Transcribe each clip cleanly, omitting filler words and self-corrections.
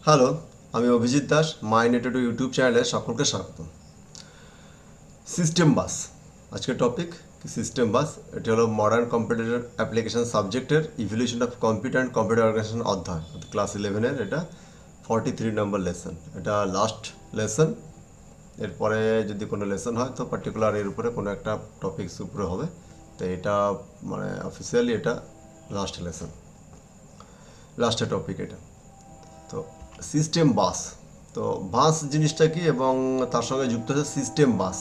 Hello, আমি অভিজিৎ দাস মাই নেটেড YouTube চ্যানেলে সকলকে স্বাগত। সিস্টেম বাস আজকের টপিক সিস্টেম বাস। এটি হলো মডার্ন কম্পিউটার অ্যাপ্লিকেশন সাবজেক্টের evolution of computer and computer organization অধ্যায়, ক্লাস 11-এর এটা 43 নম্বর লেসন। এটা লাস্ট লেসন। এরপরে যদি কোনো লেসন হয় তো পার্টিকুলার এর উপরে কোনো একটা টপিকস উপরে হবে। তো এটা মানে অফিসিয়ালি এটা লাস্ট লেসন, লাস্টের টপিক এটা। তো সিস্টেম বাস, তো বাস জিনিসটা কি এবং তার সঙ্গে যুক্ত আছে সিস্টেম বাস।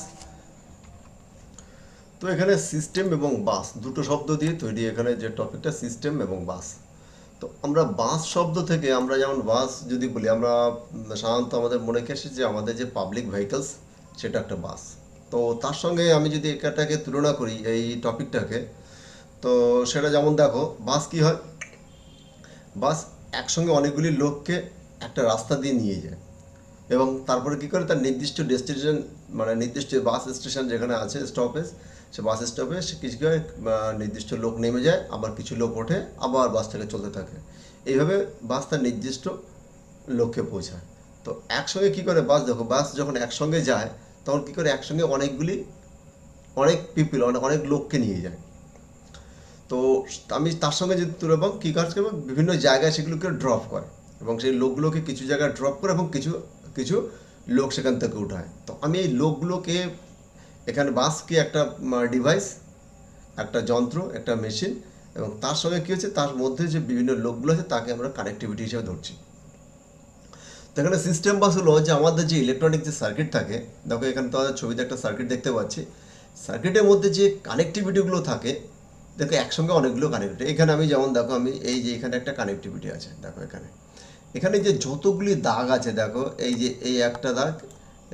তো এখানে সিস্টেম এবং বাস দুটো শব্দ দিয়ে তৈরি এখানে যে টপিকটা সিস্টেম এবং বাস। তো আমরা বাস শব্দ থেকে আমরা যেমন বাস যদি বলি, আমরা সাধারণত আমাদের মনে আসে যে আমাদের যে পাবলিক ভেহিকলস সেটা একটা বাস। তো তার সঙ্গে আমি যদি এটাকে তুলনা করি এই টপিকটাকে, তো সেটা যেমন দেখো বাস কি হয়, বাস একসঙ্গে অনেকগুলি লোককে একটা রাস্তা দিয়ে নিয়ে যায় এবং তারপরে কী করে তার নির্দিষ্ট ডেস্টিনেশন মানে নির্দিষ্ট বাস স্টেশন যেখানে আছে স্টপেজ, সে বাস স্টপে সে কিছু করে নির্দিষ্ট লোক নেমে যায়, আবার কিছু লোক ওঠে, আবার বাসটাকে চলতে থাকে। এইভাবে বাস তার নির্দিষ্ট লক্ষ্যে পৌঁছায়। তো একসঙ্গে কী করে বাস, দেখো বাস যখন একসঙ্গে যায় তখন কী করে একসঙ্গে অনেক পিপল অনেক লোককে নিয়ে যায়। তো আমি তার সঙ্গে যদি তুলব কী কাজ করবো, বিভিন্ন জায়গায় সেগুলোকে ড্রপ করে এবং সেই লোকগুলোকে কিছু জায়গায় ড্রপ করে এবং কিছু কিছু লোক সেখান থেকে উঠায়। তো আমি এই লোকগুলোকে এখানে বাস কি একটা ডিভাইস, একটা যন্ত্র, একটা মেশিন, এবং তার সঙ্গে কী হচ্ছে তার মধ্যে যে বিভিন্ন লোকগুলো আছে তাকে আমরা কানেক্টিভিটি হিসেবে ধরছি। তো এখানে সিস্টেম বাস হলো যে আমাদের যে ইলেকট্রনিক যে সার্কিট থাকে, দেখো এখানে তো আমাদের ছবিতে একটা সার্কিট দেখতে পাচ্ছি, সার্কিটের মধ্যে যে কানেক্টিভিটিগুলো থাকে, দেখো একসঙ্গে অনেকগুলো কানেক্টিভিটি। এখানে আমি যেমন দেখো আমি এই যে এখানে একটা কানেক্টিভিটি আছে, দেখো এখানে এখানে যে যতগুলি দাগ আছে, দেখো এই যে এই একটা দাগ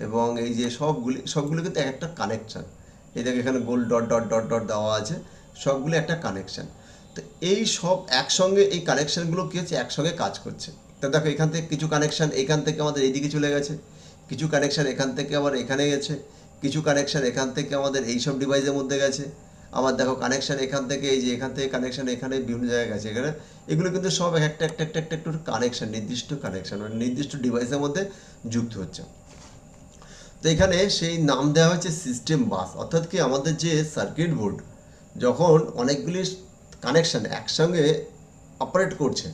এবং এই যে সবগুলি কিন্তু একটা কানেকশান। এই দেখো এখানে গোল ডট ডট ডট ডট দেওয়া আছে, সবগুলি একটা কানেকশান। তো এই সব একসঙ্গে এই কানেকশানগুলো কী হচ্ছে একসঙ্গে কাজ করছে। তা দেখো এখান থেকে কিছু কানেকশান এখান থেকে আমাদের এইদিকে চলে গেছে, কিছু কানেকশান এখান থেকে আবার এখানে গেছে, কিছু কানেকশান এখান থেকে আমাদের এইসব ডিভাইসের মধ্যে গেছে, আবার দেখো কানেকশান এখান থেকে এই যে এখান থেকে কানেকশান এখানে বিভিন্ন জায়গায় গেছে। এখানে এগুলো কিন্তু সব একটা একটা একটা একটা একটু কানেকশান, নির্দিষ্ট কানেকশান মানে নির্দিষ্ট ডিভাইসের মধ্যে যুক্ত হচ্ছে। তো এখানে সেই নাম দেওয়া হয়েছে সিস্টেম বাস, অর্থাৎ কি আমাদের যে সার্কিট বোর্ড যখন অনেকগুলি কানেকশান একসঙ্গে অপারেট করছে,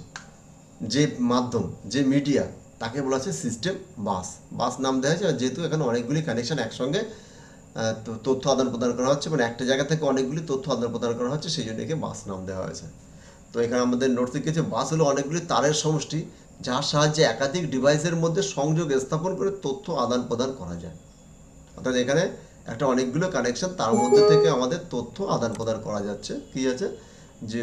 যে মাধ্যম যে মিডিয়া তাকে বলা হচ্ছে সিস্টেম বাস। বাস নাম দেওয়া হয়েছে যেহেতু এখানে অনেকগুলি কানেকশান একসঙ্গে তথ্য আদান প্রদান করা হচ্ছে, মানে একটা জায়গা থেকে অনেকগুলি তথ্য আদান প্রদান করা হচ্ছে, সেই জন্য একে বাস নাম দেওয়া হয়েছে। তো এখানে আমাদের নোট লিখেছে বাস হলো অনেকগুলি তারের সমষ্টি যার সাহায্যে একাধিক ডিভাইসের মধ্যে সংযোগ স্থাপন করে তথ্য আদান প্রদান করা যায়। অর্থাৎ এখানে একটা অনেকগুলো কানেকশন, তার মধ্যে থেকে আমাদের তথ্য আদান প্রদান করা যাচ্ছে। কি আছে যে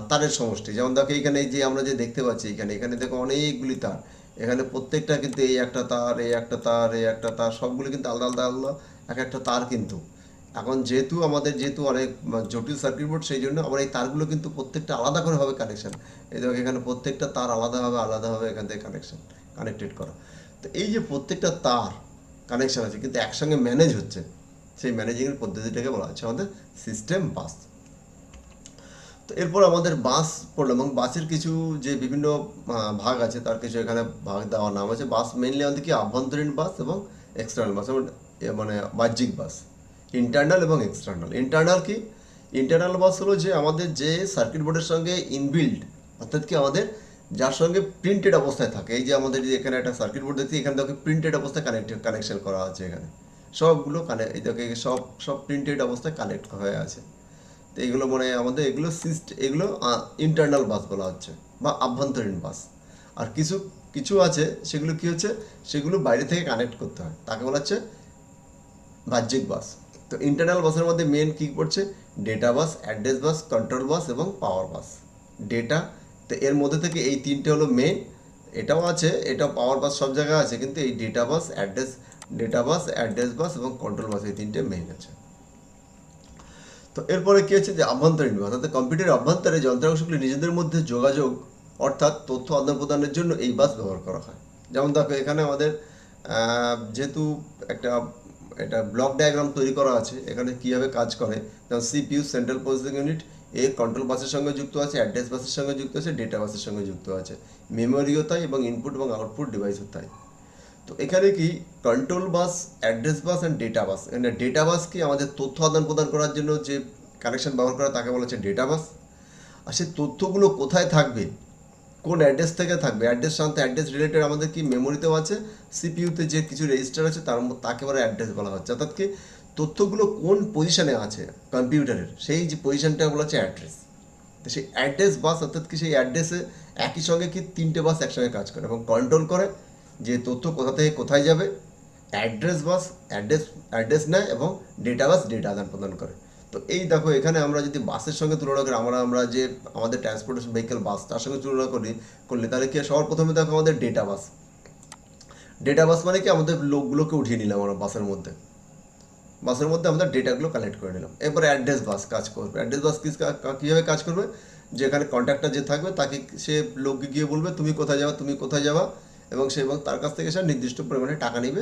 তারের সমষ্টি, যেমন দেখো এখানে যে আমরা যে দেখতে পাচ্ছি এখানে এখানে দেখো অনেকগুলি তার, এখানে প্রত্যেকটা কিন্তু এই একটা তার এই একটা তার এই একটা তার সবগুলো কিন্তু আলাদা আলাদা আলাদা এক একটা তার। কিন্তু এখন যেহেতু অনেক জটিল সার্কিট বোর্ড, সেই জন্য আমরা এই তারগুলো কিন্তু প্রত্যেকটা আলাদা করে হবে কানেকশন। এই দেখো এখানে প্রত্যেকটা তার আলাদাভাবে এখান থেকে কানেক্টেড করা। তো এই যে প্রত্যেকটা তার কানেকশন আছে কিন্তু একসঙ্গে ম্যানেজ হচ্ছে, সেই ম্যানেজিংয়ের পদ্ধতিটাকে বলা হচ্ছে আমাদের সিস্টেম বাস। তো এরপর আমাদের বাস পড়লাম এবং বাসের কিছু যে বিভিন্ন ভাগ আছে তার কিছু এখানে ভাগ দেওয়ার নাম আছে। বাস মেইনলি আমাদের কি আভ্যন্তরীণ বাস এবং এক্সটার্নাল বাস, মানে বাহ্যিক বাস, ইন্টারনাল এবং এক্সটার্নাল। ইন্টারনাল কি, ইন্টারনাল বাস হলো যে আমাদের যে সার্কিট বোর্ডের সঙ্গে ইনবিল্ড, অর্থাৎ কি আমাদের যার সঙ্গে প্রিন্টেড অবস্থায় থাকে। এই যে আমাদের যে এখানে একটা সার্কিট বোর্ড দেখছি, এখানে দেখো প্রিন্টেড অবস্থায় কানেকশন করা আছে, এখানে সবগুলো এই দেখো সব সব প্রিন্টেড অবস্থায় কানেক্ট হয়ে আছে। তো এগুলো মানে আমাদের এগুলো ইন্টারনাল বাস বলা হচ্ছে বা আভ্যন্তরীণ বাস। আর কিছু কিছু আছে সেগুলো কি হচ্ছে, সেগুলো বাইরে থেকে কানেক্ট করতে হয়, তাকে বলা হচ্ছে বাহ্যিক বাস। তো ইন্টারনাল বাসের মধ্যে মেন কী পড়ছে, ডেটা বাস, অ্যাড্রেস বাস, কন্ট্রোল বাস এবং পাওয়ার বাস। ডেটা, তো এর মধ্যে থেকে এই তিনটে হলো মেন। এটাও আছে, এটা পাওয়ার বাস সব জায়গায় আছে, কিন্তু এই ডেটা বাস অ্যাড্রেস বাস এবং কন্ট্রোল বাস এই তিনটে মেন আছে। তো এরপরে কী আছে যে আভ্যন্তরীণ বাস, অর্থাৎ কম্পিউটারের অভ্যন্তরে যন্ত্রাংশগুলি নিজেদের মধ্যে যোগাযোগ অর্থাৎ তথ্য আদান প্রদানের জন্য এই বাস ব্যবহার করা হয়। যেমন দেখো এখানে আমাদের যেহেতু একটা এটা ব্লক ডায়াগ্রাম তৈরি করা আছে, এখানে কীভাবে কাজ করে, যেমন সিপিইউ সেন্ট্রাল প্রসেসিং ইউনিট, এর কন্ট্রোল বাসের সঙ্গে যুক্ত আছে, অ্যাড্রেস বাসের সঙ্গে যুক্ত আছে, ডেটা বাসের সঙ্গে যুক্ত আছে, মেমোরিও তাই এবং ইনপুট এবং আউটপুট ডিভাইসও তাই। তো এখানে কি control bus, address bus and data bus, এখানে ডেটা বাস কি আমাদের তথ্য আদান প্রদান করার জন্য যে কানেকশন ব্যবহার করা তাকে বলা হচ্ছে ডেটা বাস। আর সেই তথ্যগুলো কোথায় থাকবে, কোন অ্যাড্রেস থেকে থাকবে, অ্যাড্রেস সাধারণত অ্যাড্রেস রিলেটেড আমাদের কি মেমোরিতেও আছে, সিপিইউতে যে কিছু রেজিস্টার আছে তার তাকে বলে অ্যাড্রেস বলা হচ্ছে, অর্থাৎ কি তথ্যগুলো কোন পজিশনে আছে কম্পিউটারের সেই যে পজিশনটা বলা হচ্ছে অ্যাড্রেস। তো সেই অ্যাড্রেস বাস অর্থাৎ কি সেই অ্যাড্রেসে একই সঙ্গে কি তিনটে বাস একসঙ্গে কাজ করে এবং কন্ট্রোল করে যে তথ্য কোথা থেকে কোথায় যাবে। অ্যাড্রেস বাস অ্যাড্রেস নেয় এবং ডেটা বাস ডেটা আদান প্রদান করে। তো এই দেখো এখানে আমরা যদি বাসের সঙ্গে তুলনা করি, আমরা যে আমাদের ট্রান্সপোর্টেশন ভেহিকেল বাস তার সঙ্গে তুলনা করলে তাহলে কি সবার প্রথমে দেখো আমাদের ডেটা বাস। ডেটা বাস মানে কি আমাদের লোকগুলোকে উঠিয়ে নিলাম আমরা বাসের মধ্যে আমাদের ডেটাগুলো কালেক্ট করে নিলাম। এরপরে অ্যাড্রেস বাস কাজ করবে। অ্যাড্রেস বাস কীভাবে কাজ করবে, যেখানে কন্ট্যাক্টটা যে থাকবে তাকে সে লোককে গিয়ে বলবে তুমি কোথায় যাবা এবং তার কাছ থেকে সে নির্দিষ্ট পরিমাণে টাকা নিবে,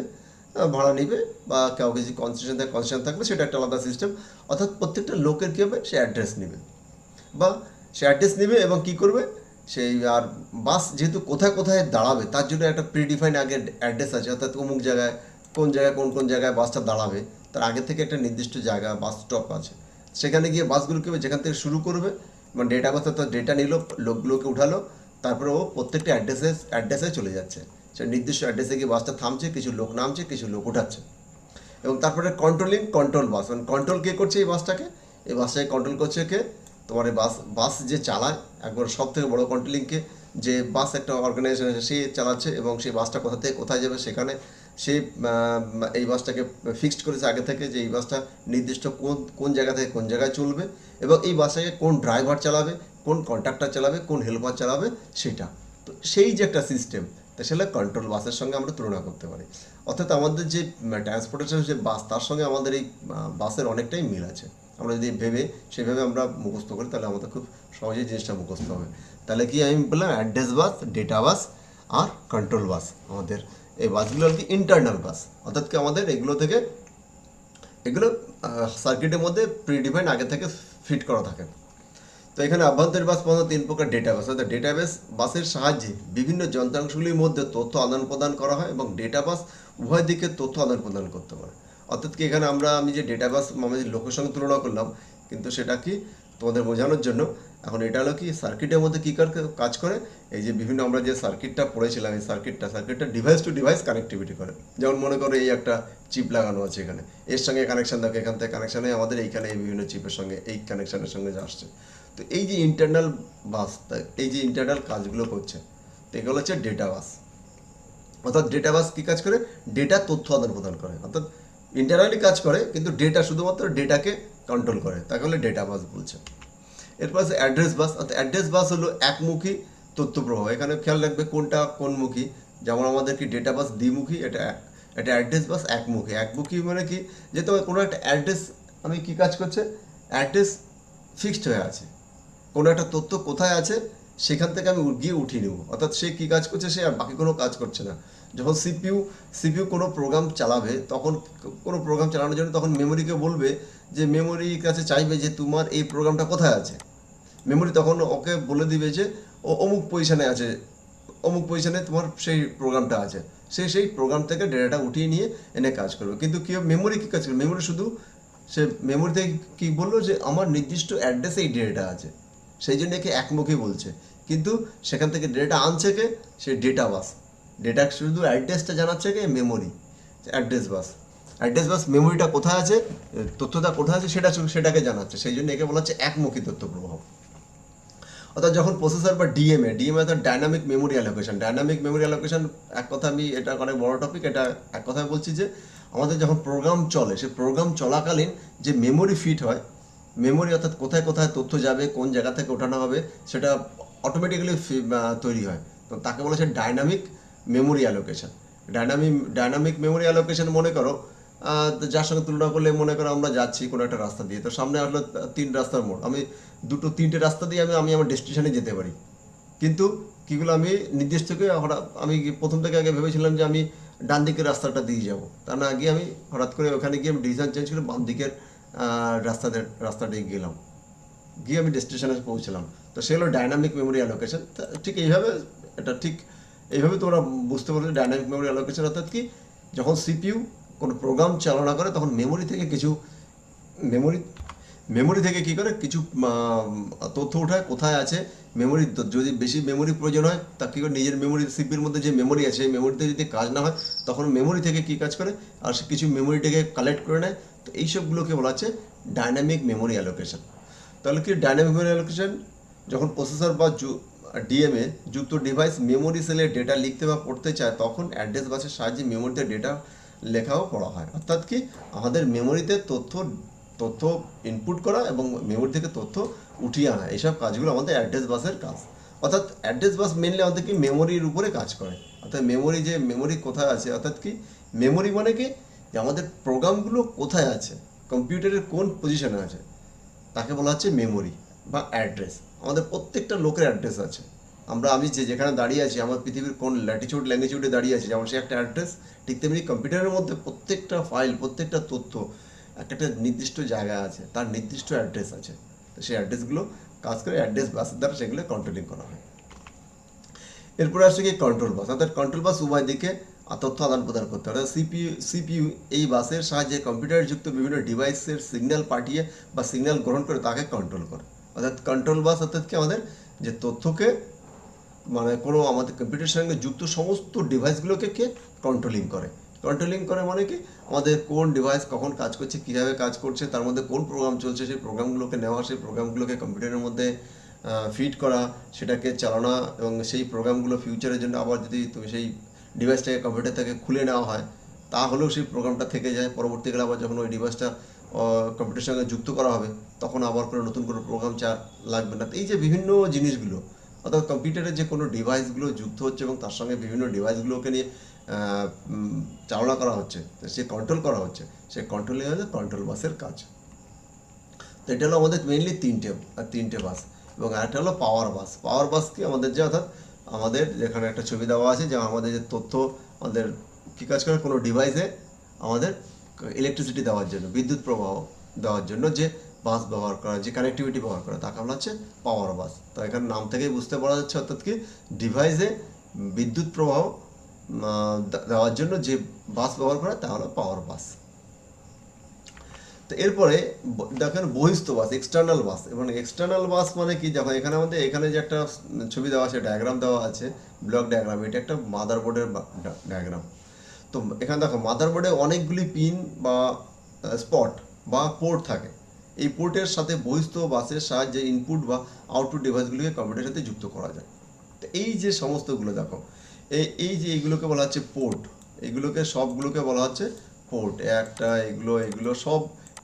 ভাড়া নিবে, বা কাউকে যে কনসেশন থাকবে সেটা একটা আলাদা সিস্টেম। অর্থাৎ প্রত্যেকটা লোকের কী হবে, সে অ্যাড্রেস নিবে এবং কি করবে সেই আর বাস যেহেতু কোথায় কোথায় দাঁড়াবে তার জন্য একটা প্রিডিফাইন আগে অ্যাড্রেস আছে, অর্থাৎ অমুক জায়গায় কোন জায়গায় বাসটা দাঁড়াবে তার আগে থেকে একটা নির্দিষ্ট জায়গা বাস স্টপ আছে। সেখানে গিয়ে বাসগুলো কী হবে, যেখান থেকে শুরু করবে মানে ডেটা বাস অর্থাৎ ডেটা নিল, লোকগুলোকে উঠালো, তারপরে ও প্রত্যেকটা অ্যাড্রেসে চলে যাচ্ছে। সে নির্দিষ্ট অ্যাড্রেসে গিয়ে বাসটা থামছে, কিছু লোক নামছে, কিছু লোক উঠাচ্ছে। এবং তারপরে কন্ট্রোল বাস, মানে কন্ট্রোল কে করছে এই বাসটাকে কন্ট্রোল করছে কে, তোমার এই বাস যে চালায় একবার সব থেকে বড় কন্ট্রোলিংকে, যে বাস একটা অর্গানাইজেশন আছে সে চালাচ্ছে এবং সেই বাসটা কোথা থেকে কোথায় যাবে সেখানে সে এই বাসটাকে ফিক্সড করেছে আগে থেকে যে এই বাসটা নির্দিষ্ট কোন জায়গা থেকে কোন জায়গায় চলবে এবং এই বাসটাকে কোন ড্রাইভার চালাবে, কোন কন্ট্রাক্টর চালাবে, কোন হেল্পার চালাবে সেটা। তো সেই যে একটা সিস্টেম, তা সেটা কন্ট্রোল বাসের সঙ্গে আমরা তুলনা করতে পারি। অর্থাৎ আমাদের যে ট্রান্সপোর্টেশন যে বাস তার সঙ্গে আমাদের এই বাসের অনেকটাই মিল আছে। আমরা যদি সেভাবে আমরা মুখস্থ করি তাহলে আমাদের খুব সহজেই জিনিসটা মুখস্থ হবে। তাহলে কি আমি বললাম, অ্যাড্রেস বাস, ডেটা বাস আর কন্ট্রোল বাস। আমাদের এই বাসগুলো আর কি ইন্টারনাল বাস, অর্থাৎ কি আমাদের এগুলো সার্কিটের মধ্যে প্রিডিফাইন আগে থেকে ফিট করা থাকে। তো এখানে আভ্যন্তরীণ বাস প্রধানত 3 প্রকার ডেটাবাস, অর্থাৎ ডেটাবেস বাসের সাহায্যে বিভিন্ন যন্ত্রাংশগুলির মধ্যে তথ্য আদান প্রদান করা হয় এবং ডেটাবাস উভয় দিকে তথ্য আদান প্রদান করতে পারে। অর্থাৎ কি এখানে আমি যে ডেটাবাস আমাদের লোকের সঙ্গে তুলনা করলাম, কিন্তু সেটা কি তোমাদের বোঝানোর জন্য এখন এটা হলো কি সার্কিটের মধ্যে কী কাজ করে, এই যে বিভিন্ন আমরা যে সার্কিটটা পড়েছিলাম এই সার্কিটটা ডিভাইস টু ডিভাইস কানেক্টিভিটি করে। যেমন মনে করো এই একটা চিপ লাগানো আছে এখানে, এর সঙ্গে কানেকশন দেখো, এখান থেকে কানেকশানে আমাদের এইখানে এই বিভিন্ন চিপের সঙ্গে এই কানেকশানের সঙ্গে যা আসছে। তো এই যে ইন্টারনাল বাস, এই যে ইন্টারনাল কাজগুলো করছে, তো এগুলো হচ্ছে ডেটা বাস। অর্থাৎ ডেটা বাস কী কাজ করে, ডেটা তথ্য আদান প্রদান করে, অর্থাৎ ইন্টারনালি কাজ করে কিন্তু ডেটা শুধুমাত্র ডেটাকে কন্ট্রোল করে, তাকে বলে ডেটা বাস বলছে। এরপর আছে অ্যাড্রেস বাস, অর্থাৎ অ্যাড্রেস বাস হলো একমুখী তথ্য প্রবাহ। এখানে খেয়াল রাখবে কোনটা কোনমুখী, যেমন আমাদের কি ডেটা বাস দ্বিমুখী, এটা অ্যাড্রেস বাস একমুখী মানে কি, যে তোমার কোনো একটা অ্যাড্রেস আমি কি কাজ করছে, অ্যাড্রেস ফিক্সড হয়ে আছে, কোনো একটা তথ্য কোথায় আছে সেখান থেকে আমি গিয়ে উঠিয়ে নেব। অর্থাৎ সে কী কাজ করছে, সে আর বাকি কোনো কাজ করছে না। যখন সিপিইউ কোনো প্রোগ্রাম চালাবে, তখন কোনো প্রোগ্রাম চালানোর জন্য তখন মেমোরিকে বলবে, যে মেমোরির কাছে চাইবে যে তোমার এই প্রোগ্রামটা কোথায় আছে। মেমোরি তখন ওকে বলে দিবে যে ও অমুক পজিশনে তোমার সেই প্রোগ্রামটা আছে। সেই প্রোগ্রাম থেকে ডেটাটা উঠিয়ে নিয়ে এনে কাজ করবে। কিন্তু কী মেমোরি কী কাজ করবে, মেমোরি থেকে কী বললো যে আমার নির্দিষ্ট অ্যাড্রেসে এই ডেটাটা আছে, সেই জন্য একে একমুখী বলছে। কিন্তু সেখান থেকে ডেটা আনছে কে, সে ডেটা বাস। ডেটা শুধু অ্যাড্রেসটা জানাচ্ছে কে, মেমোরি। অ্যাড্রেস বাস মেমোরিটা কোথায় আছে, তথ্যটা কোথায় আছে সেটাকে জানাচ্ছে, সেই জন্য একে বলা হচ্ছে একমুখী তথ্য প্রবাহ। অর্থাৎ যখন প্রসেসর বা ডিএমএ অর্থাৎ ডাইনামিক মেমোরি অ্যালোকেশন, এক কথা এটা অনেক বড় টপিক, এটা এক কথায় বলছি যে আমাদের যখন প্রোগ্রাম চলে, সে প্রোগ্রাম চলাকালীন যে মেমোরি ফিট হয়, মেমোরি অর্থাৎ কোথায় কোথায় তথ্য যাবে, কোন জায়গা থেকে ওঠানো হবে, সেটা অটোমেটিক্যালি তৈরি হয়। তো তাকে বলা হচ্ছে dynamic memory allocation. Dynamic memory allocation মনে করো যার সঙ্গে তুলনা করলে, মনে করো আমরা যাচ্ছি কোনো একটা রাস্তা দিয়ে, তো সামনে আসলো 3 রাস্তার মোড়, আমি 3টে রাস্তা দিয়ে আমি আমার ডেস্টিনেশনে যেতে পারি। কিন্তু কীগুলো আমি নির্দিষ্টকে আমি প্রথম থেকে আগে ভেবেছিলাম যে আমি ডান দিকের রাস্তাটা দিয়ে যাব, তা না গিয়ে আমি হঠাৎ করে ওখানে গিয়ে আমি ডিসিশন চেঞ্জ করে বাম দিকের রাস্তা দিয়ে গেলাম। গিয়ে আমি ডেস্টিনেশনে পৌঁছলাম। তো সেগুলো ডাইনামিক মেমোরি অ্যালোকেশন। ঠিক এইভাবে এটা ঠিক এইভাবে তোমরা বুঝতে পারবে ডাইনামিক মেমোরি অ্যালোকেশন অর্থাৎ কি, যখন সিপিইউ কোনো প্রোগ্রাম চালনা করে তখন মেমোরি থেকে কিছু মেমোরি মেমোরি থেকে কী করে কিছু তথ্য ওঠায় কোথায় আছে মেমোরি। যদি বেশি মেমোরি প্রয়োজন হয় তা কী করে নিজের মেমোরি সিপির মধ্যে যে মেমোরি আছে সেই মেমোরিতে যদি কাজ না হয় তখন মেমোরি থেকে কী কাজ করে আর সে কিছু মেমোরিটাকে কালেক্ট করে নেয়। তো এইসবগুলোকে বলা হচ্ছে ডাইনামিক মেমোরি অ্যালোকেশন। তাহলে কি ডাইনামিক মেমোরি অ্যালোকেশন, যখন প্রসেসর বা ডিএমএ যুক্ত ডিভাইস মেমোরি সেলে ডেটা লিখতে বা পড়তে চায় তখন অ্যাড্রেস বাসের সাহায্যে মেমোরিতে ডেটা লেখাও পড়া হয়। অর্থাৎ কি, আমাদের মেমোরিতে তথ্য তথ্য ইনপুট করা এবং মেমোরি থেকে তথ্য উঠিয়ে আনা, এইসব কাজগুলো আমাদের অ্যাড্রেস বাসের কাজ। অর্থাৎ অ্যাড্রেস বাস মেনলি আমাদের কি মেমোরির উপরে কাজ করে। অর্থাৎ মেমোরি কোথায় আছে, অর্থাৎ কি মেমোরি মানে কি, যে আমাদের প্রোগ্রামগুলো কোথায় আছে, কম্পিউটারের কোন পজিশনে আছে, তাকে বলা হচ্ছে মেমোরি বা অ্যাড্রেস। আমাদের প্রত্যেকটা লোকের অ্যাড্রেস আছে। আমি যেখানে দাঁড়িয়ে আছি, আমার পৃথিবীর কোন ল্যাটিচিউড ল্যাঙ্গিচিউডে দাঁড়িয়ে আছি, যেমন সে একটা অ্যাড্রেস, ঠিক তেমনি কম্পিউটারের মধ্যে প্রত্যেকটা ফাইল, প্রত্যেকটা তথ্য একটা নির্দিষ্ট জায়গায় আছে, তার নির্দিষ্ট অ্যাড্রেস আছে। তো সেই অ্যাড্রেসগুলো কাজ করে অ্যাড্রেস বাসের দ্বারা সেগুলো কন্ট্রোলিং করা হয়। এরপরে আসছে কি কন্ট্রোল বাস। অর্থাৎ কন্ট্রোল বাস উভয় দিকে তথ্য আদান প্রদান করতে হয়। অর্থাৎ সিপিইউ এই বাসের সাহায্যে কম্পিউটার যুক্ত বিভিন্ন ডিভাইসের সিগন্যাল পাঠিয়ে বা সিগন্যাল গ্রহণ করে তাকে কন্ট্রোল করে। অর্থাৎ কন্ট্রোল বাস অর্থাৎ কি, আমাদের যে তথ্যকে কোনো আমাদের কম্পিউটারের সঙ্গে যুক্ত সমস্ত ডিভাইসগুলোকে কন্ট্রোলিং করে মানে কি, আমাদের কোন ডিভাইস কখন কাজ করছে, কীভাবে কাজ করছে, তার মধ্যে কোন প্রোগ্রাম চলছে, সেই প্রোগ্রামগুলোকে নেওয়া, সেই প্রোগ্রামগুলোকে কম্পিউটারের মধ্যে ফিড করা, সেটাকে চালানো, এবং সেই প্রোগ্রামগুলো ফিউচারের জন্য আবার যদি তুমি সেই ডিভাইসটাকে কম্পিউটার থেকে খুলে নেওয়া হয় তাহলেও সেই প্রোগ্রামটা থেকে যায়। পরবর্তীকালে আবার যখন ওই ডিভাইসটা কম্পিউটারের সঙ্গে যুক্ত করা হবে তখন আবার করে নতুন কোনো প্রোগ্রাম লাগবে না। এই যে বিভিন্ন জিনিসগুলো, অর্থাৎ কম্পিউটারের যে কোনো ডিভাইসগুলো যুক্ত হচ্ছে এবং তার সঙ্গে বিভিন্ন ডিভাইসগুলোকে নিয়ে চালনা করা হচ্ছে, সে কন্ট্রোল করা হচ্ছে, সে কন্ট্রোলিং হচ্ছে কন্ট্রোল বাসের কাজ। তো এটা হলো আমাদের মেইনলি তিনটে বাস। এবং আরেকটা হলো পাওয়ার বাস কি, আমাদের যে অর্থাৎ আমাদের যেখানে একটা ছবি দেওয়া আছে, যে আমাদের যে তথ্য আমাদের কী কাজ করে, কোনো ডিভাইসে আমাদের ইলেকট্রিসিটি দেওয়ার জন্য, বিদ্যুৎ প্রবাহ দেওয়ার জন্য যে বাস ব্যবহার করা, যে কানেক্টিভিটি ব্যবহার করা, তাকে বলা হচ্ছে পাওয়ার বাস। তো এখানে নাম থেকেই বুঝতে পারা যাচ্ছে অর্থাৎ কি, ডিভাইসে বিদ্যুৎ প্রবাহ দেওয়ার জন্য যে বাস ব্যবহার করা তা হলো পাওয়ার বাস। তো এরপরে দেখেন বহিস্থ বাস, এক্সটার্নাল বাস। এবং এক্সটার্নাল বাস মানে কি, যখন এখানে যে একটা ছবি দেওয়া আছে, ডায়াগ্রাম দেওয়া আছে, ব্লক ডায়াগ্রাম, এটা একটা মাদারবোর্ডের ডায়াগ্রাম। তো এখানে দেখো মাদারবোর্ডে অনেকগুলি পিন বা স্পট বা পোর্ট থাকে। এই পোর্টের সাথে বহিস্থ বাসের সাহায্যে ইনপুট বা আউটপুট ডিভাইসগুলিকে কম্পিউটারের সাথে যুক্ত করা যায়। তো এই যে সমস্তগুলো দেখো, এইগুলোকে বলা হচ্ছে পোর্ট। সবগুলোকে বলা হচ্ছে পোর্ট।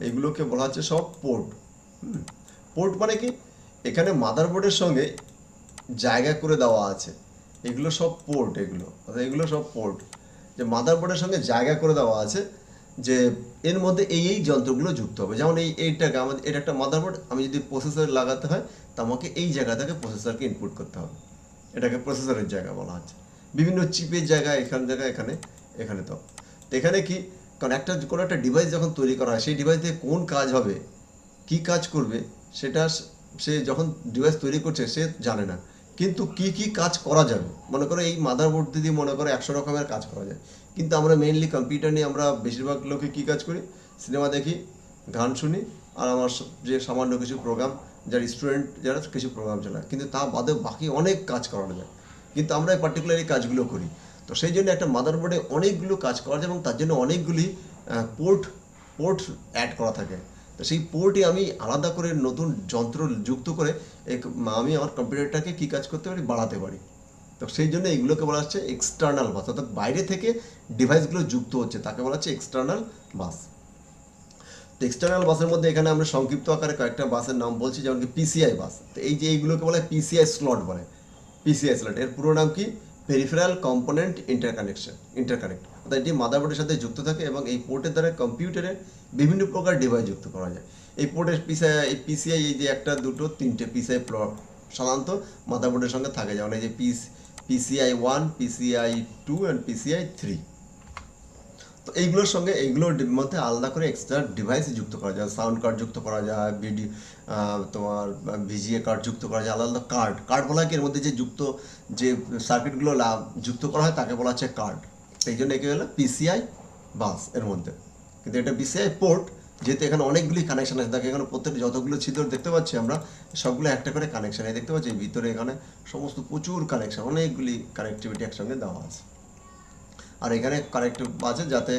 এগুলোকে বলা হচ্ছে সব পোর্ট। পোর্ট মানে কি, এখানে মাদারবোর্ডের সঙ্গে জায়গা করে দেওয়া আছে, এগুলো সব পোর্ট। এগুলো সব পোর্ট, যে মাদারবোর্ডের সঙ্গে জায়গা করে দেওয়া আছে, যে এর মধ্যে এই যন্ত্রগুলো যুক্ত হবে। যেমন এটা একটা মাদারবোর্ড, আমি যদি প্রসেসর লাগাতে হয় তা আমাকে এই জায়গা থেকে প্রসেসরকে ইনপুট করতে হবে, এটাকে প্রসেসরের জায়গা বলা হচ্ছে। বিভিন্ন চিপের জায়গা এখানে তো এখানে কি, কারণ কোনো একটা ডিভাইস যখন তৈরি করা হয়, সেই ডিভাইস দিয়ে কোন কাজ হবে, কি কাজ করবে, সেটা সে যখন ডিভাইস তৈরি করছে সে জানে না। কিন্তু কি কাজ করা যাবে, মনে করো এই মাদারবোর্ড দিয়ে মনে করো 100 রকমের কাজ করা যায়। কিন্তু আমরা মেইনলি কম্পিউটার নিয়ে আমরা বেশিরভাগ লোকে কী কাজ করি, সিনেমা দেখি, গান শুনি, আর আমার যে সামান্য কিছু প্রোগ্রাম, যারা কিছু প্রোগ্রাম চালায়, কিন্তু তা বাদে বাকি অনেক কাজ করানো যায়। কিন্তু আমরা এই পার্টিকুলার এই কাজগুলো করি। তো সেই জন্য একটা মাদারবোর্ডে অনেকগুলো কাজ করা যায় এবং তার জন্য অনেকগুলি পোর্ট অ্যাড করা থাকে। তো সেই পোর্টে আমি আলাদা করে নতুন যন্ত্র যুক্ত করে আমি আমার কম্পিউটারটাকে কী কাজ করতে পারি, বাড়াতে পারি। তো সেই জন্য এইগুলোকে বলা হচ্ছে এক্সটার্নাল বাস, অর্থাৎ বাইরে থেকে ডিভাইসগুলো যুক্ত হচ্ছে, তাকে বলা হচ্ছে এক্সটার্নাল বাস। তো এক্সটার্নাল বাসের মধ্যে এখানে আমরা সংক্ষিপ্ত আকারে কয়েকটা বাসের নাম বলছি, যেমন কি পিসিআই বাস। তো এইগুলোকে বলা হয় পিসিআই স্লট বলে। পিসিআই স্লট এর পুরো নাম কি, পেরিফেরাল কম্পোনেন্ট ইন্টারকানেক্ট। অর্থাৎ এটি মাদারবোর্ডের সাথে যুক্ত থাকে এবং এই পোর্টের দ্বারা কম্পিউটারে বিভিন্ন প্রকার ডিভাইস যুক্ত করা যায়। এই পোর্টের পিসিআই এই যে 1, 2, 3টে পিসিআই সাধারণত মাদারবোর্ডের সঙ্গে থাকে, যেমন এই যে PCI 1, PCI 2 অ্যান্ড PCI 3। তো এইগুলোর সঙ্গে এইগুলোর মধ্যে আলাদা করে এক্সট্রা ডিভাইস যুক্ত করা যায়, সাউন্ড কার্ড যুক্ত করা যায়, তোমার ভিজিএ কার্ড যুক্ত করা যায়, আলাদা কার্ড কার্ড বলা হয় কি এর মধ্যে যে যুক্ত যে সার্কিটগুলো যুক্ত করা হয় তাকে বলা হচ্ছে কার্ড। সেই জন্য একে হলো পিসিআই বাস এর মধ্যে। কিন্তু এটা পিসিআই পোর্ট, যেহেতু এখানে অনেকগুলি কানেকশন আছে, দেখো এখানে প্রত্যেকটা যতগুলো ছিদ্র দেখতে পাচ্ছি আমরা সবগুলো একটা করে কানেকশন দেখতে পাচ্ছি, ভিতরে এখানে সমস্ত প্রচুর কানেকশন, অনেকগুলি কানেক্টিভিটি একসঙ্গে দেওয়া আছে। আর এখানে কানেক্টিভ আছে যাতে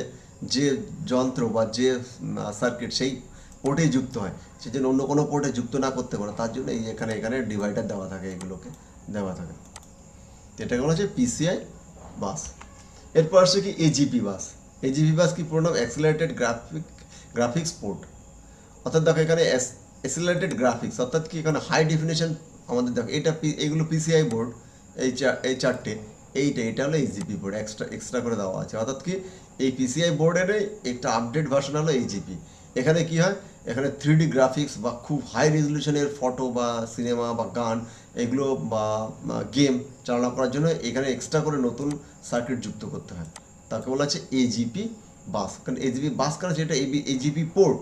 যে যন্ত্র বা যে সার্কিট সেই পোর্টেই যুক্ত হয়, সেই জন্য অন্য কোনো পোর্টে যুক্ত না করতে পারে, তার জন্য এই এখানে এখানে ডিভাইডার দেওয়া থাকে, এগুলোকে দেওয়া থাকে। এটাকে বলা হচ্ছে পিসিআই বাস। এরপর আসছে কি এজিপি বাস। এজিপি বাস কি পুরো নাম অ্যাক্সিলারেটেড গ্রাফিক্স পোর্ট। অর্থাৎ দেখো এখানে অ্যাক্সিলারেটেড গ্রাফিক্স, অর্থাৎ কি এখানে হাই ডেফিনেশন আমাদের দেখো এটা এইগুলো পিসিআই বোর্ড, এই চারটে, এটা হলো এইচজিপি বোর্ড, এক্সট্রা করে দেওয়া আছে। অর্থাৎ কি এই পিসিআই বোর্ডের একটা আপডেট ভার্সন হলো এইচজিপি। এখানে কি হয়, এখানে 3D গ্রাফিক্স বা খুব হাই রেজলিউশনের ফটো বা সিনেমা বা গান এগুলো বা গেম চালনা করার জন্য এখানে এক্সট্রা করে নতুন সার্কিট যুক্ত করতে হয়, তাকে বলা হচ্ছে এজিপি বাস। কারণ এজিপি বাস কারণ সেটা এজিপি পোর্ট।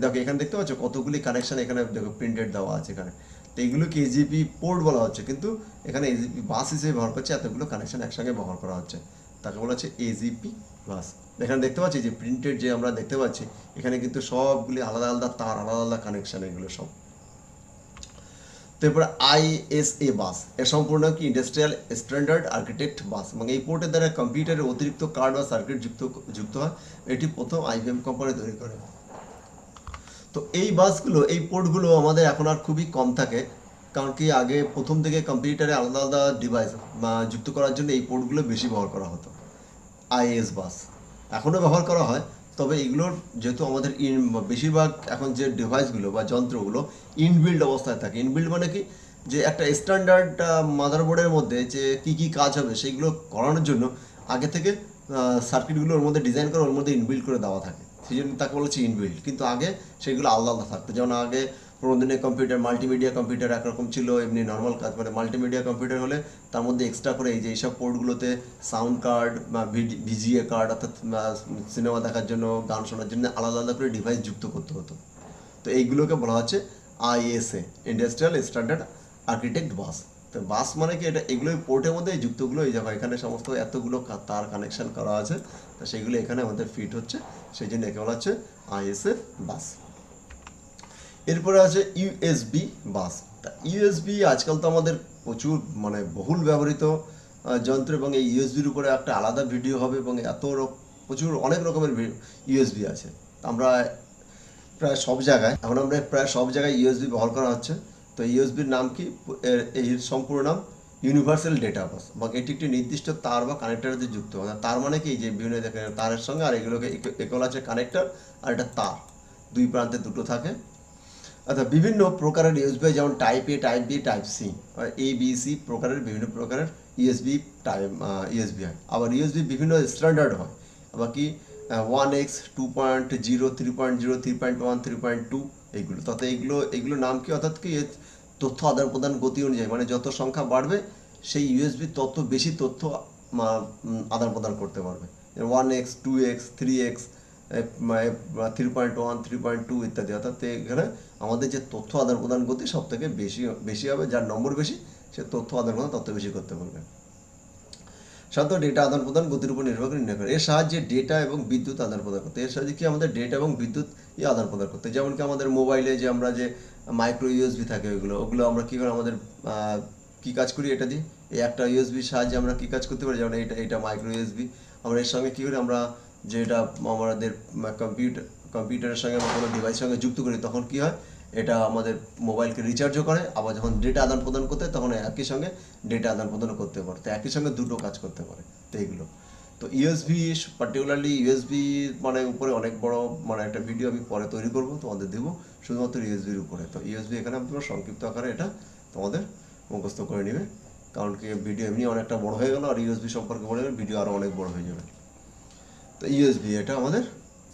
দেখো এখানে দেখতে পাচ্ছ কতগুলি কানেকশন এখানে দেখো প্রিন্টেড দেওয়া আছে এখানে। তো এইগুলোকে এজিপি পোর্ট বলা হচ্ছে, কিন্তু এখানে এজিপি বাস হিসেবে ব্যবহার করছে, এতগুলো কানেকশন একসঙ্গে ব্যবহার করা হচ্ছে, তাকে বলা হচ্ছে এজিপি বাস। এখানে দেখতে পাচ্ছি যে প্রিন্টেড যে আমরা দেখতে পাচ্ছি এখানে কিন্তু সবগুলি আলাদা আলাদা তার, আলাদা আলাদা কানেকশন এগুলো সব। তারপরে আইএসএ বাস, এর সম্পূর্ণ কি ইন্ডাস্ট্রিয়াল স্ট্যান্ডার্ড আর্কিটেক্ট বাস, এবং এই পোর্টের দ্বারা কম্পিউটারের অতিরিক্ত কার্ড বা সার্কিট যুক্ত হয়। এটি প্রথম আইবিএম কোম্পানি তৈরি করে। তো এই বাসগুলো, এই পোর্টগুলো আমাদের এখন আর খুবই কম থাকে, কারণ কি আগে প্রথম থেকে কম্পিউটারে আলাদা আলাদা ডিভাইস যুক্ত করার জন্য এই পোর্টগুলো বেশি ব্যবহার করা হতো। আইএস বাস এখনও ব্যবহার করা হয়, তবে এগুলোর যেহেতু আমাদের বেশিরভাগ এখন যে ডিভাইসগুলো বা যন্ত্রগুলো ইনবিল্ড অবস্থায় থাকে। ইনবিল্ড মানে কি, যে একটা স্ট্যান্ডার্ড মাদারবোর্ডের মধ্যে যে কী কী কাজ হবে সেইগুলো করানোর জন্য আগে থেকে সার্কিটগুলো ওর মধ্যে ডিজাইন করে ওর মধ্যে ইনবিল্ড করে দেওয়া থাকে, সেই জন্য তাকে বলা হচ্ছে ইনবিল্ড। কিন্তু আগে সেগুলো আলাদা আলাদা থাকতো, যেমন আগে পুরোনো দিনের কম্পিউটার, মাল্টিমিডিয়া কম্পিউটার একরকম ছিল, এমনি নর্মাল কাজ, মানে মাল্টিমিডিয়া কম্পিউটার হলে তার মধ্যে এক্সট্রা করে এই যে এইসব পোর্টগুলোতে সাউন্ড কার্ড বা ভিজিএ কার্ড, অর্থাৎ সিনেমা দেখার জন্য, গান শোনার জন্য আলাদা আলাদা করে ডিভাইস যুক্ত করতে হতো। তো এইগুলোকে বলা হচ্ছে আইএসএ, ইন্ডাস্ট্রিয়াল স্ট্যান্ডার্ড আর্কিটেক্ট বাস। তো বাস মানে কি, এটা এগুলো পোর্টের মধ্যে যুক্তগুলো এই জায়গায় এখানে সমস্ত এতগুলো তার কানেকশন করা আছে, তো সেগুলো এখানে আমাদের ফিট হচ্ছে, সেই জন্য একে বলা হচ্ছে আইএসএ বাস। এরপরে আছে ইউএসবি বাস। তা ইউএসবি আজকাল তো আমাদের প্রচুর মানে বহুল ব্যবহৃত যন্ত্র, এবং এই ইউএসবির উপরে একটা আলাদা ভিডিও হবে, এবং প্রচুর অনেক রকমের ইউএসবি আছে। আমরা প্রায় সব জায়গায় এখন আমরা প্রায় সব জায়গায় ইউএসবি ব্যবহার করা হচ্ছে। তো ইউএসবির নাম কি, এর সম্পূর্ণ নাম ইউনিভার্সাল ডেটা বাস, এবং এটি একটি নির্দিষ্ট তার বা কানেক্টরে যুক্ত হয়। তার মানে কি, যে বিভিন্ন দেখেন তারের সঙ্গে আর এগুলোকে এগুলো আছে কানেক্টর, আর এটা তার, দুই প্রান্তে দুটো থাকে। অর্থাৎ বিভিন্ন প্রকারের ইউএসবি, যেমন type A, type B, type C, ABC প্রকারের বিভিন্ন প্রকারের ইউএসবি ইউএসবি হয়। আবার ইউএসবি বিভিন্ন স্ট্যান্ডার্ড হয়, আবার কি 1X, 2.0, 3.0, 3.1, 3.2 এইগুলো। তাতে এইগুলো নাম কি, অর্থাৎ কি তথ্য আদান প্রদান গতি অনুযায়ী, মানে যত সংখ্যা বাড়বে সেই ইউএসবি তত বেশি তথ্য আদান প্রদান করতে পারবে। 1X, 2X, 3X, 3.1, 3.2 ইত্যাদি। অর্থাৎ এখানে আমাদের যে তথ্য আদান প্রদান গতি সব থেকে বেশি হবে, যার নম্বর বেশি সে তথ্য আদান প্রদান তত বেশি করতে পারবে। সাধারণত ডেটা আদান প্রদান গতির উপর নির্ভর করে নির্ণয় করে। এর সাহায্যে ডেটা এবং বিদ্যুৎ আদান প্রদান করতে, এর সাহায্যে কি আমাদের ডেটা এবং বিদ্যুৎ আদান প্রদান করতে। যেমন কি আমাদের মোবাইলে যে আমরা যে মাইক্রো ইউএসবি থাকে, ওগুলো আমরা কী করে আমাদের কী কাজ করি এটা দিয়ে, এই একটা ইউএসবির সাহায্যে আমরা কী কাজ করতে পারি, যেমন এটা মাইক্রো ইউএসবি। আমরা এর সঙ্গে কী করি, আমরা যেটা আমাদের কম্পিউটারের সঙ্গে আমরা কোনো ডিভাইসের সঙ্গে যুক্ত করি, তখন কী হয়, এটা আমাদের মোবাইলকে রিচার্জও করে, আবার যখন ডেটা আদান প্রদান করতে হয় তখন একই সঙ্গে ডেটা আদান প্রদানও করতে পারে। তো একই সঙ্গে দুটো কাজ করতে পারে। তো এইগুলো তো ইউএসবি, পার্টিকুলারলি ইউএসবি মানে উপরে অনেক বড় মানে একটা ভিডিও আমি পরে তৈরি করব, তোমাদের দেবো শুধুমাত্র ইউএসবির উপরে। তো ইউএসবি এখানে আমি তোমার সংক্ষিপ্ত আকারে এটা তোমাদের মুখস্থ করে নেবে, কারণ কি ভিডিও এমনি অনেকটা বড় হয়ে গেল, আর ইউএসবি সম্পর্কে বলে গেলে ভিডিও আরও অনেক বড় হয়ে যাবে। তো ইউএসবি এটা আমাদের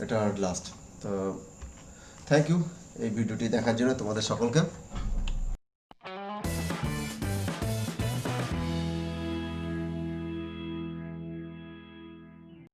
এটা লাস্ট। তো থ্যাংক ইউ এই ভিডিওটি দেখার জন্য তোমাদের সকলকে।